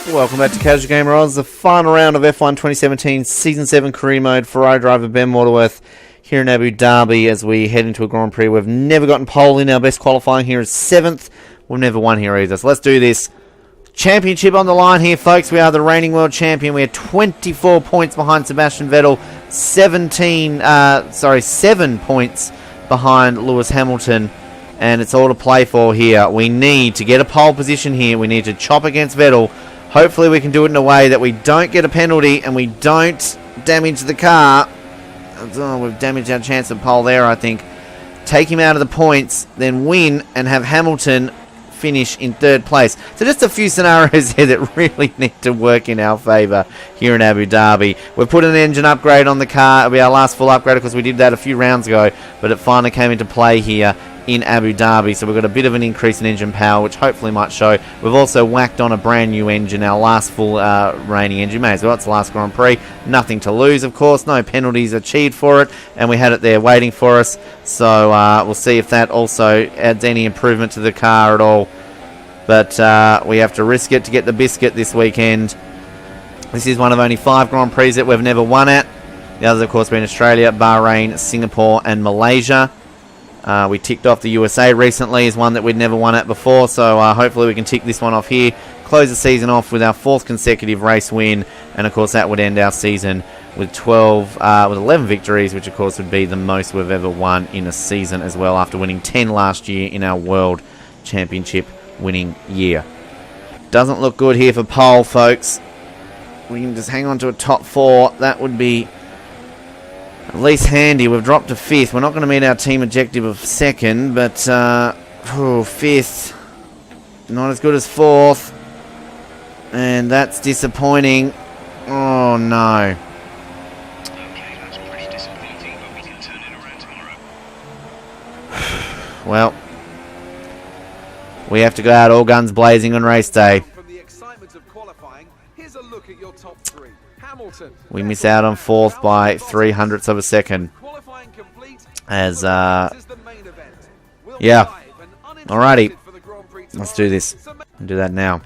Welcome back to Casual Gamer Oz, the final round of F1 2017 Season 7 Career Mode. Ferrari driver Ben Waterworth here in Abu Dhabi as we head into a Grand Prix. We've never gotten pole in. Our best qualifying here is 7th. We've never won here either. So let's do this. Championship on the line here, folks. We are the reigning world champion. We are 24 points behind Sebastian Vettel. 7 points behind Lewis Hamilton. And it's all to play for here. We need to get a pole position here. We need to chop against Vettel. Hopefully we can do it in a way that we don't get a penalty and we don't damage the car. Oh, we've damaged our chance of pole there, I think. Take him out of the points, then win and have Hamilton finish in 3rd place. So just a few scenarios here that really need to work in our favour here in Abu Dhabi. We've put an engine upgrade on the car. It'll be our last full upgrade because we did that a few rounds ago, but it finally came into play here in Abu Dhabi, so we've got a bit of an increase in engine power, which hopefully might show. We've also whacked on a brand new engine, our last full reigning engine. May as well, it's the last Grand Prix. Nothing to lose, of course. No penalties achieved for it, and we had it there waiting for us. So we'll see if that also adds any improvement to the car at all. But we have to risk it to get the biscuit this weekend. This is one of only 5 Grand Prix that we've never won at. The others, of course, being Australia, Bahrain, Singapore, and Malaysia. We ticked off the USA recently as one that we'd never won at before, so hopefully we can tick this one off here, close the season off with our 4th consecutive race win, and of course that would end our season with 11 victories, which of course would be the most we've ever won in a season as well, after winning 10 last year in our World Championship winning year. Doesn't look good here for pole, folks. We can just hang on to a top 4. That would be at least handy. We've dropped to 5th. We're not going to meet our team objective of 2nd, but 5th, not as good as 4th, and that's disappointing. Oh no. Okay, that's pretty disappointing, but we can turn it around tomorrow. Well, we have to go out all guns blazing on race day. From the excitement of qualifying, here's a look at your top 3. Hamilton. We miss out on 4th by 0.03 of a second. As, yeah. Alrighty. Let's do this. I'll do that now.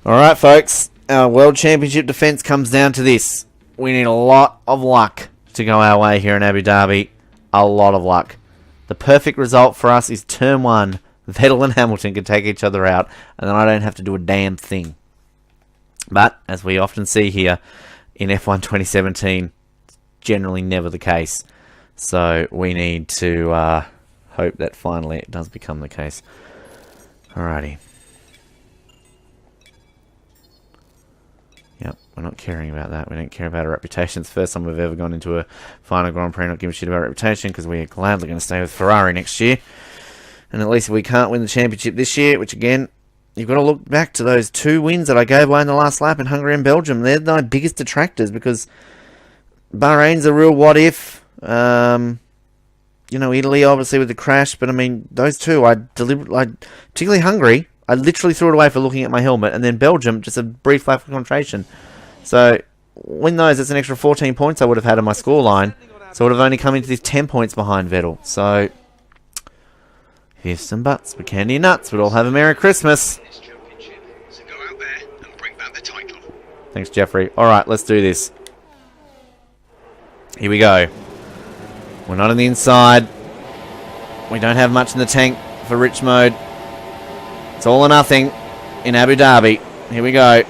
Alright, folks. Our World Championship defense comes down to this. We need a lot of luck to go our way here in Abu Dhabi. A lot of luck. The perfect result for us is turn 1. Vettel and Hamilton can take each other out, and then I don't have to do a damn thing. But, as we often see here in F1 2017, it's generally never the case. So, we need to hope that finally it does become the case. Alrighty. Yep, we're not caring about that. We don't care about our reputation. It's the first time we've ever gone into a final Grand Prix not giving a shit about reputation, because we are gladly going to stay with Ferrari next year. And at least if we can't win the championship this year, which again, you've got to look back to those 2 wins that I gave away in the last lap in Hungary and Belgium. They're my biggest detractors, because Bahrain's a real what if. You know, Italy obviously with the crash, but I mean, those 2, particularly Hungary, I literally threw it away for looking at my helmet, and then Belgium, just a brief lack of concentration. So, win those, that's an extra 14 points I would have had on my scoreline. So I would have only come into this 10 points behind Vettel. So, here's some butts for candy and nuts. We'd all have a Merry Christmas. So go out there and bring back the title. Thanks, Jeffrey. Alright, let's do this. Here we go. We're not on the inside. We don't have much in the tank for rich mode. It's all or nothing in Abu Dhabi. Here we go.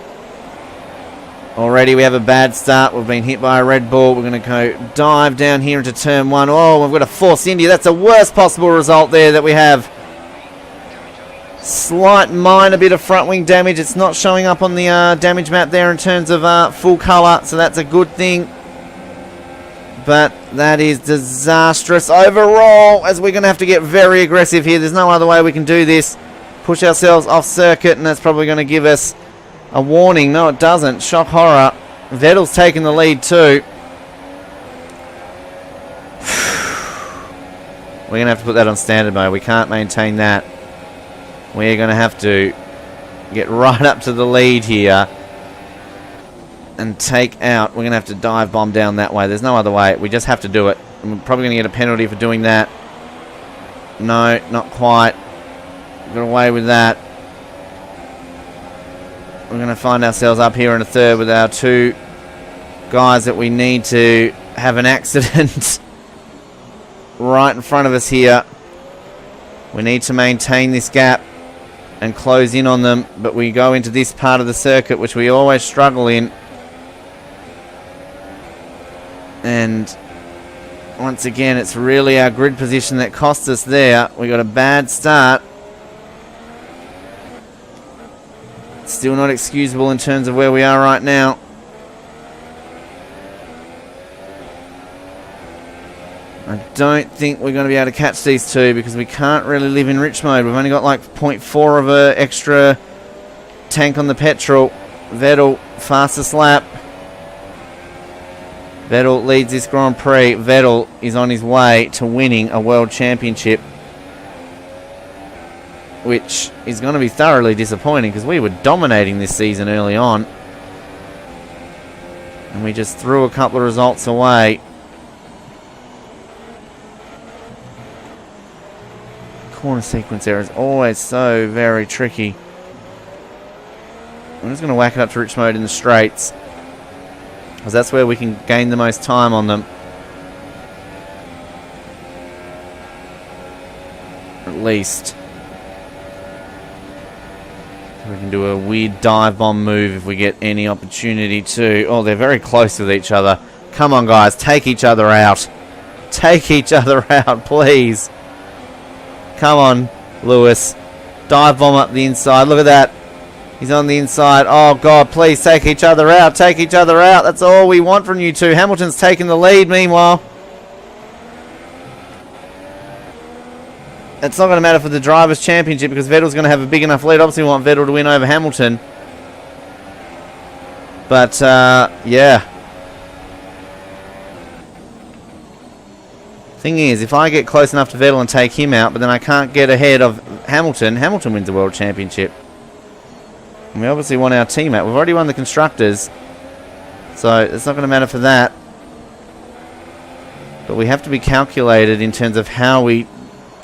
Already we have a bad start. We've been hit by a Red Bull. We're going to go dive down here into turn 1. Oh, we've got a Force India. That's the worst possible result there that we have. Slight minor bit of front wing damage. It's not showing up on the damage map there in terms of full colour, so that's a good thing. But that is disastrous overall, as we're going to have to get very aggressive here. There's no other way we can do this. Push ourselves off circuit, and that's probably going to give us a warning. No, it doesn't. Shock horror. Vettel's taking the lead too. We're going to have to put that on standard mode. We can't maintain that. We're going to have to get right up to the lead here and take out. We're going to have to dive bomb down that way. There's no other way. We just have to do it. And we're probably going to get a penalty for doing that. No, not quite. Got away with that. we're going to find ourselves up here in a third with our two guys that we need to have an accident right in front of us here. We need to maintain this gap and close in on them, but we go into this part of the circuit which we always struggle in. And once again, it's really our grid position that cost us there. We got a bad start. Still not excusable in terms of where we are right now. I don't think we're going to be able to catch these two because we can't really live in rich mode. We've only got like 0.4 of a extra tank on the petrol. Vettel, fastest lap. Vettel leads this Grand Prix. Vettel is on his way to winning a World Championship, which is going to be thoroughly disappointing because we were dominating this season early on. And we just threw a couple of results away. Corner sequence there is always so very tricky. I'm just going to whack it up to rich mode in the straights, because that's where we can gain the most time on them. At least. We can do a weird dive bomb move if we get any opportunity to. Oh, they're very close with each other. Come on, guys. Take each other out. Take each other out, please. Come on, Lewis. Dive bomb up the inside. Look at that. He's on the inside. Oh, God, please take each other out. Take each other out. That's all we want from you two. Hamilton's taking the lead, meanwhile. It's not going to matter for the Drivers' Championship because Vettel's going to have a big enough lead. Obviously, we want Vettel to win over Hamilton. But, yeah. Thing is, if I get close enough to Vettel and take him out, but then I can't get ahead of Hamilton, Hamilton wins the World Championship. And we obviously want our teammate. We've already won the Constructors, so it's not going to matter for that. But we have to be calculated in terms of how we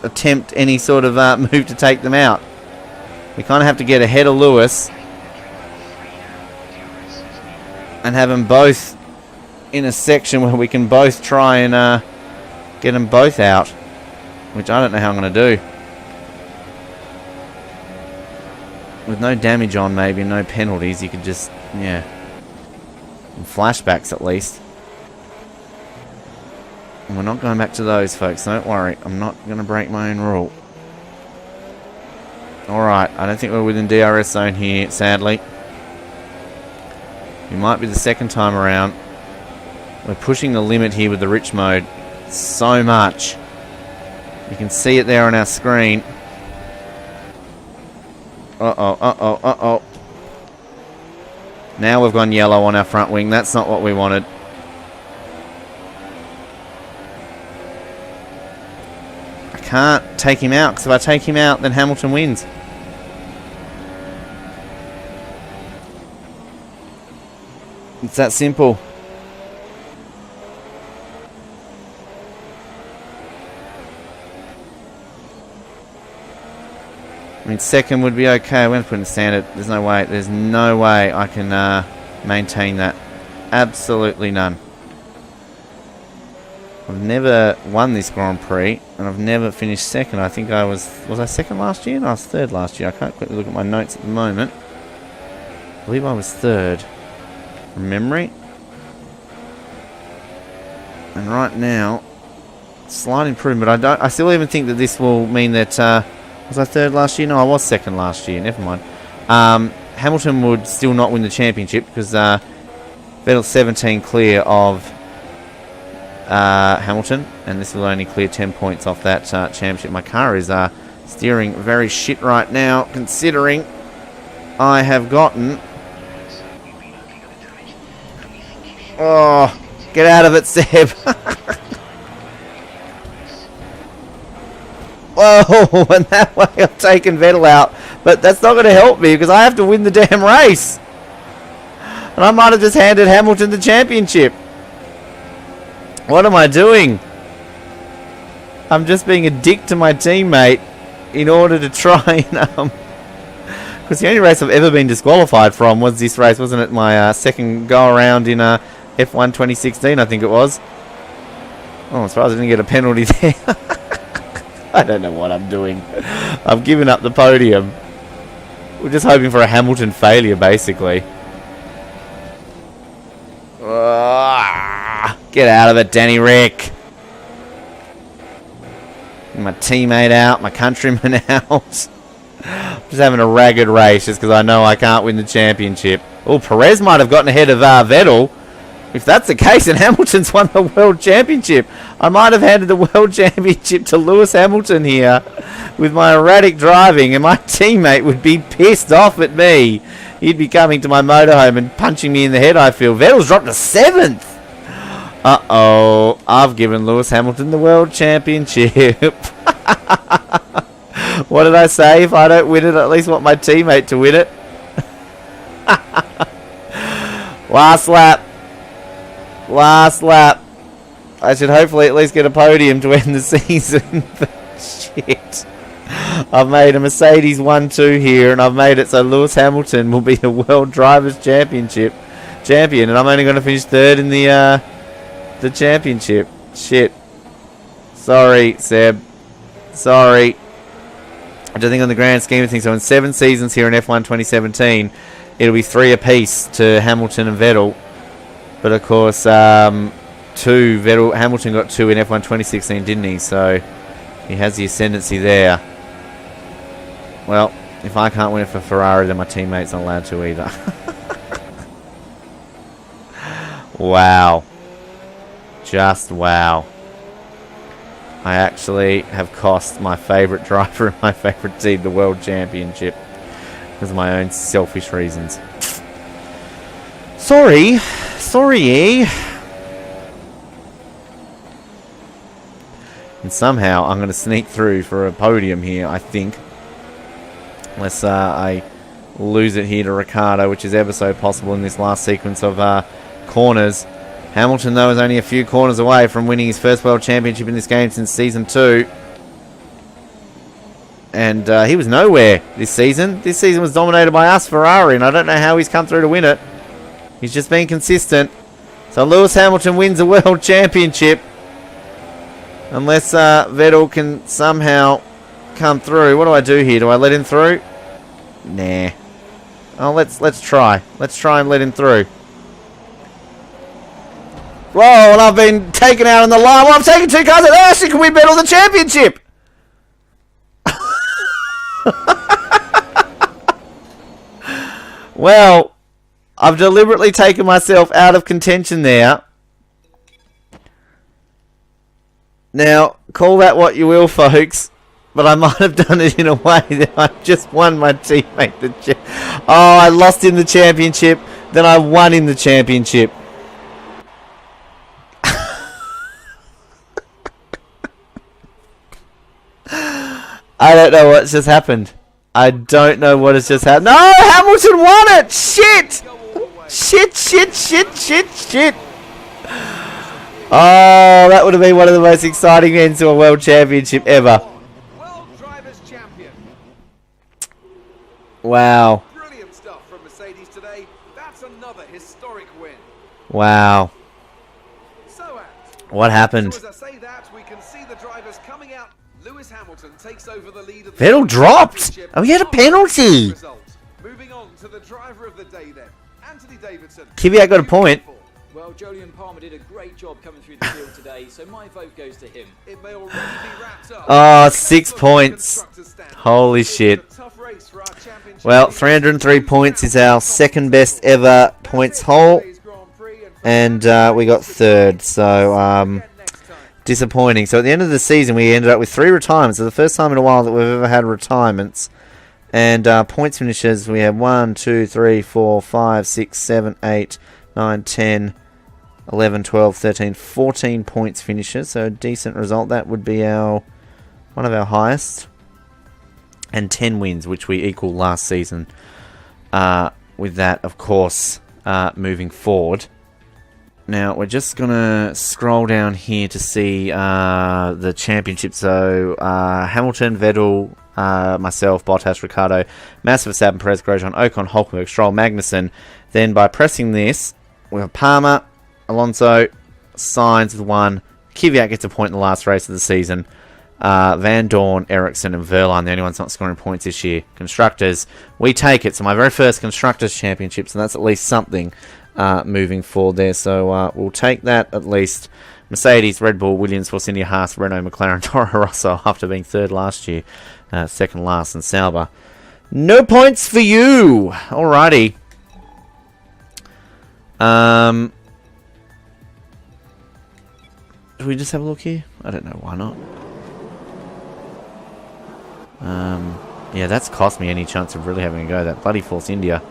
attempt any sort of move to take them out. We kind of have to get ahead of Lewis and have them both in a section where we can both try and get them both out, which I don't know how I'm going to do. With no damage on, maybe, no penalties, you could just, yeah. And flashbacks, at least. And we're not going back to those, folks. Don't worry. I'm not going to break my own rule. Alright, I don't think we're within DRS zone here, sadly. We might be the second time around. We're pushing the limit here with the rich mode. So much. You can see it there on our screen. Uh-oh, uh-oh, uh-oh. Now we've gone yellow on our front wing. That's not what we wanted. I can't take him out, because if I take him out, then Hamilton wins. It's that simple. I mean, second would be okay. We're going to put in standard. There's no way. There's no way I can maintain that. Absolutely none. I've never won this Grand Prix, and I've never finished second. I think I was I second last year? No, I was third last year. I can't quickly look at my notes at the moment. I believe I was third from memory. And right now, slight improvement. I still even think that this will mean that. Was I third last year? No, I was second last year. Never mind. Hamilton would still not win the championship because Vettel's 17 clear of Hamilton, and this will only clear 10 points off that championship. My car is steering very shit right now, considering I have gotten... Oh, get out of it, Seb. Whoa, and that way I've taken Vettel out. But that's not going to help me because I have to win the damn race. And I might have just handed Hamilton the championship. What am I doing? I'm just being a dick to my teammate in order to try and Because the only race I've ever been disqualified from was this race, wasn't it? My second go around in F1 2016, I think it was. Oh, I'm surprised I didn't get a penalty there. I don't know what I'm doing. I've given up the podium. We're just hoping for a Hamilton failure, basically. Get out of it, Danny Rick. My teammate out, my countryman out. Just having a ragged race just because I know I can't win the championship. Oh, Perez might have gotten ahead of Vettel. If that's the case, and Hamilton's won the World Championship, I might have handed the World Championship to Lewis Hamilton here with my erratic driving, and my teammate would be pissed off at me. He'd be coming to my motorhome and punching me in the head, I feel. Vettel's dropped to 7th. Uh-oh. I've given Lewis Hamilton the World Championship. What did I say? If I don't win it, I at least want my teammate to win it. Last lap. Last lap. I should hopefully at least get a podium to end the season. But shit. I've made a Mercedes 1-2 here, and I've made it so Lewis Hamilton will be the World Drivers' Championship champion, and I'm only going to finish 3rd in the championship. Shit. Sorry, Seb. Sorry. I don't think on the grand scheme of things, so in 7 seasons here in F1 2017, it'll be 3 apiece to Hamilton and Vettel. But of course, 2 Hamilton got 2 in F1 2016, didn't he? So he has the ascendancy there. Well, if I can't win it for Ferrari, then my teammate's not allowed to either. Wow. Just wow. I actually have cost my favourite driver and my favourite team the World Championship because of my own selfish reasons. Sorry. Sorry. And somehow I'm going to sneak through for a podium here, I think. Unless I lose it here to Ricciardo, which is ever so possible in this last sequence of corners. Hamilton, though, is only a few corners away from winning his first World Championship in this game since Season 2. And he was nowhere this season. This season was dominated by us, Ferrari, and I don't know how he's come through to win it. He's just been consistent. So Lewis Hamilton wins a World Championship. Unless Vettel can somehow come through. What do I do here? Do I let him through? Nah. Oh, let's try. Let's try and let him through. Whoa, and I've been taken out on the line. Well, I'm taking 2 cars at Ashley. Can we bet on the championship? Well, I've deliberately taken myself out of contention there. Now, call that what you will, folks. But I might have done it in a way that I just won my teammate the I lost in the championship, then I won in the championship. I don't know what's just happened. I don't know what has just happened. No, Hamilton won it! Shit! Shit! Oh, that would have been one of the most exciting ends to a World Championship ever. World Drivers' Champion. Wow. Brilliant stuff from Mercedes today. That's another historic win. Wow. So, what happened? as I say that, we can see the drivers coming out. Lewis Hamilton takes over the lead of the Vettel dropped. Oh, he had a penalty. Moving on to the driver of the day then, Anthony Davidson. Kvyat got a point. Well, Jolyon Palmer did a great job coming through the field today, so my vote goes to him. It may already be wrapped up. Oh, 6 points. Holy shit. Well, 303 points is our second best ever points haul. And we got 3rd, so disappointing. So at the end of the season, we ended up with 3 retirements. So the first time in a while that we've ever had retirements. And points finishes, we have 1, 2, 3, 4, 5, 6, 7, 8, 9, 10, 11, 12, 13, 14 points finishes. So a decent result. That would be one of our highest. And 10 wins, which we equal last season. With that, of course, moving forward. Now, we're just going to scroll down here to see the championship. So, Hamilton, Vettel, myself, Bottas, Ricciardo, Massa, Verstappen, Perez, Grosjean, Ocon, Hulkenberg, Stroll, Magnussen. Then by pressing this, we have Palmer, Alonso, Sainz with 1. Kvyat gets a point in the last race of the season. Van Dorn, Ericsson, and Verline, the only ones not scoring points this year. Constructors, we take it. So my very first Constructors Championship, so that's at least something moving forward there. So we'll take that at least. Mercedes, Red Bull, Williams, Force India, Haas, Renault, McLaren, Toro Rosso, after being third last year. Second last, and Sauber. No points for you! Alrighty. Do we just have a look here? I don't know, why not? Yeah, that's cost me any chance of really having a go. That bloody Force India.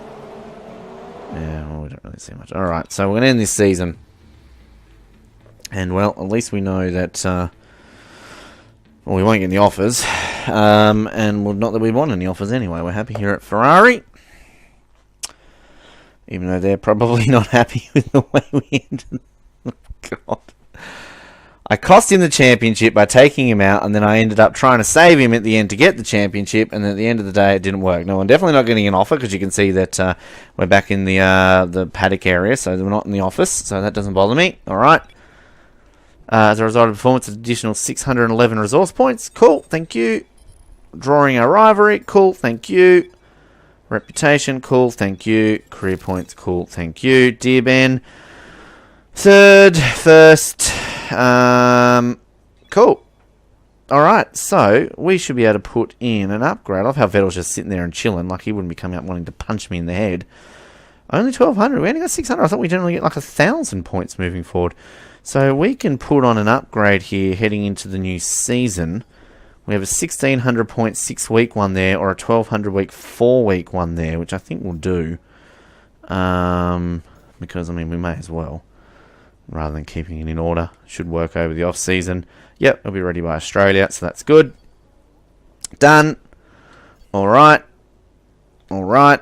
Yeah, well, we don't really see much. Alright, so we're going to end this season. And, well, at least we know that... well, we won't get any offers. And well, not that we want any offers anyway. We're happy here at Ferrari. Even though they're probably not happy with the way we ended. Oh, God. I cost him the championship by taking him out, and then I ended up trying to save him at the end to get the championship, and at the end of the day, it didn't work. No, I'm definitely not getting an offer, because you can see that we're back in the paddock area, so we're not in the office, so that doesn't bother me. Alright. As a result of performance, additional 611 resource points. Cool, thank you. Drawing a rivalry. Cool, thank you. Reputation. Cool, thank you. Career points. Cool, thank you. Dear Ben. Third. First. Cool. Alright, so we should be able to put in an upgrade. I love how Vettel's just sitting there and chilling, like he wouldn't be coming up wanting to punch me in the head. Only 1,200. We only got 600. I thought we generally get like 1,000 points moving forward. So we can put on an upgrade here heading into the new season. We have a 1,600 point 6-week one there, or a 1,200 week 4-week one there, which I think will do. Because, I mean, we may as well. Rather than keeping it in order. Should work over the off-season. Yep, it'll be ready by Australia, so that's good. Done. Alright. Alright.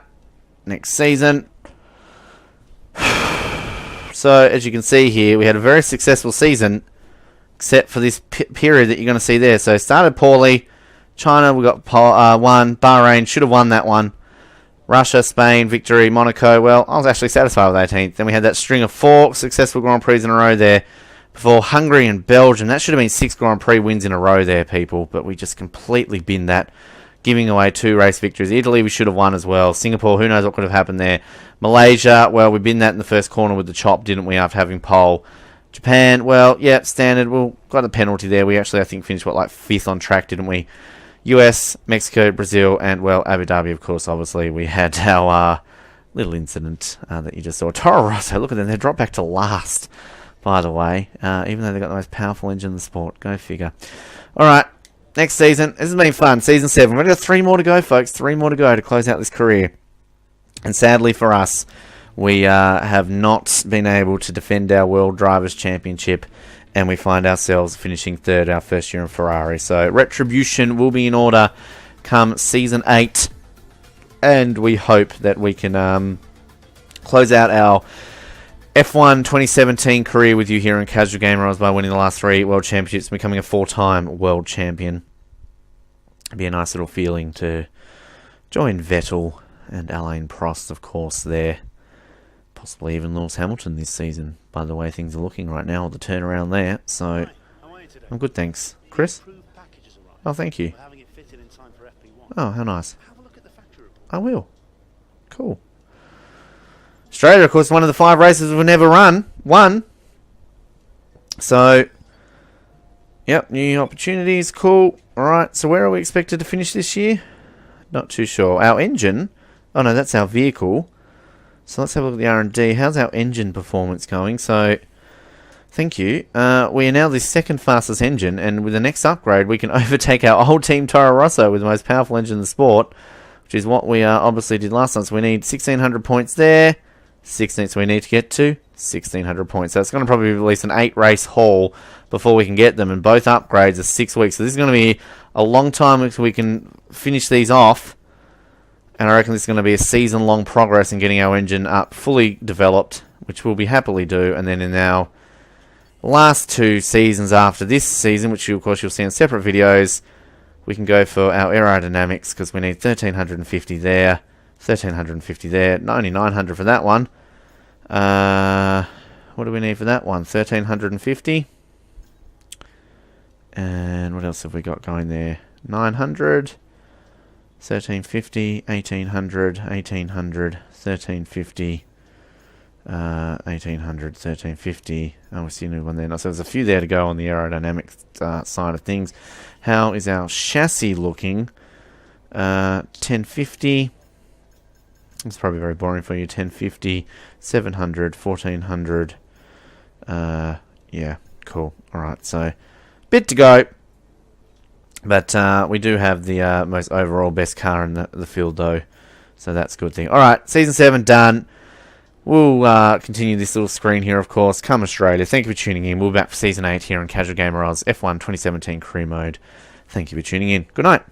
Next season. So, as you can see here, we had a very successful season, except for this period that you're going to see there. So, started poorly. China, we got one. Bahrain, should have won that one. Russia, Spain, victory. Monaco, well, I was actually satisfied with 18th. Then we had that string of 4 successful Grand Prix in a row there. Before Hungary and Belgium. That should have been 6 Grand Prix wins in a row there, people. But we just completely binned that, giving away 2 race victories. Italy, we should have won as well. Singapore, who knows what could have happened there. Malaysia, well, we binned that in the first corner with the chop, didn't we, after having pole. Japan, well, yeah, standard. Well, got a penalty there. We actually, I think, finished, what, like 5th on track, didn't we? US, Mexico, Brazil, and, well, Abu Dhabi, of course, obviously. We had our little incident that you just saw. Toro Rosso, look at them. They dropped back to last, by the way, even though they've got the most powerful engine in the sport. Go figure. All right, next season. This has been fun. Season 7. We've got 3 more to go, folks. 3 more to go to close out this career. And sadly for us, we have not been able to defend our World Drivers' Championship, and we find ourselves finishing 3rd our first year in Ferrari. So retribution will be in order come Season 8, and we hope that we can close out our F1 2017 career with you here in Casual Gamer by winning the last 3 World Championships and becoming a 4-time World Champion. It'd be a nice little feeling to join Vettel and Alain Prost, of course, there. Possibly even Lewis Hamilton this season, by the way things are looking right now, the turnaround there. So, I'm good, thanks. Chris? Oh, thank you. Oh, how nice. I will. Cool. Australia, of course, one of the 5 races we've never won. So, yep, new opportunities, cool. Alright, so where are we expected to finish this year? Not too sure. Our engine... Oh no, that's our vehicle. So let's have a look at the R&D. How's our engine performance going? So, thank you. We are now the 2nd fastest engine, and with the next upgrade, we can overtake our old team Toro Rosso with the most powerful engine in the sport, which is what we obviously did last time. So we need 1,600 points there. 16th, so we need to get to 1,600 points. So it's going to probably be at least an 8-race haul before we can get them, and both upgrades are 6 weeks. So this is going to be a long time until we can finish these off. And I reckon this is going to be a season-long progress in getting our engine up, fully developed, which we'll be happily do. And then in our last 2 seasons after this season, which of course you'll see in separate videos, we can go for our aerodynamics because we need 1350 there, 1350 there, 9900 for that one. What do we need for that one? 1350. And what else have we got going there? 900, 1350, 1800, 1800, 1350, 1800, 1350. Oh, we see a new one there. No, so there's a few there to go on the aerodynamics side of things. How is our chassis looking? 1050. It's probably very boring for you. 1050, 700, 1400. Yeah, cool. Alright, so bit to go. But we do have the most overall best car in the field, though. So that's a good thing. Alright, Season 7 done. We'll continue this little screen here, of course. Come Australia. Thank you for tuning in. We'll be back for Season 8 here on Casual Gamer Oz F1 2017 Crew Mode. Thank you for tuning in. Good night.